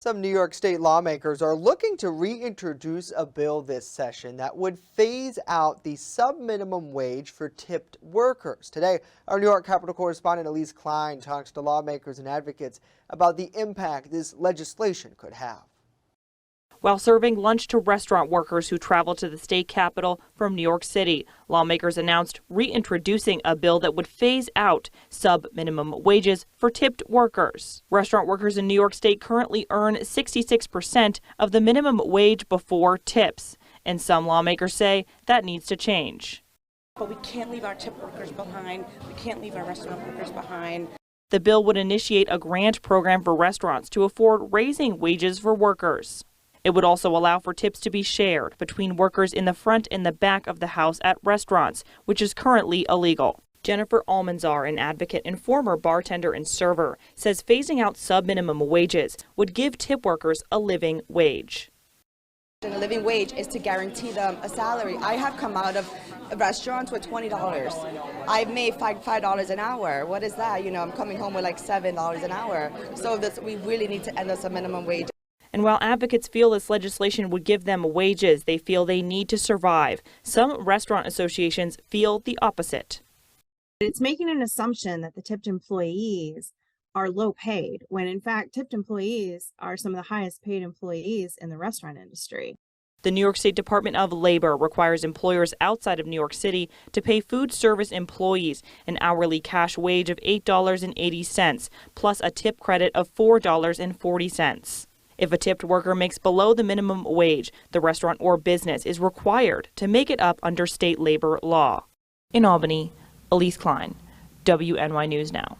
Some New York State lawmakers are looking to reintroduce a bill this session that would phase out the sub-minimum wage for tipped workers. Today, our New York Capitol correspondent Elise Klein talks to lawmakers and advocates about the impact this legislation could have. While serving lunch to restaurant workers who travel to the state capitol from New York City, lawmakers announced reintroducing a bill that would phase out sub-minimum wages for tipped workers. Restaurant workers in New York State currently earn 66% of the minimum wage before tips, and some lawmakers say that needs to change. But we can't leave our tip workers behind. We can't leave our restaurant workers behind. The bill would initiate a grant program for restaurants to afford raising wages for workers. It would also allow for tips to be shared between workers in the front and the back of the house at restaurants, which is currently illegal. Jennifer Almanzar, an advocate and former bartender and server, says phasing out sub-minimum wages would give tip workers a living wage. And a living wage is to guarantee them a salary. I have come out of restaurants with $20. I've made $5 an hour. What is that? You know, I'm coming home with like $7 an hour. So we really need to end this a minimum wage. And while advocates feel this legislation would give them wages they feel they need to survive, some restaurant associations feel the opposite. It's making an assumption that the tipped employees are low paid, when in fact tipped employees are some of the highest paid employees in the restaurant industry. The New York State Department of Labor requires employers outside of New York City to pay food service employees an hourly cash wage of $8.80 plus a tip credit of $4.40. If a tipped worker makes below the minimum wage, the restaurant or business is required to make it up under state labor law. In Albany, Elise Klein, WNY News Now.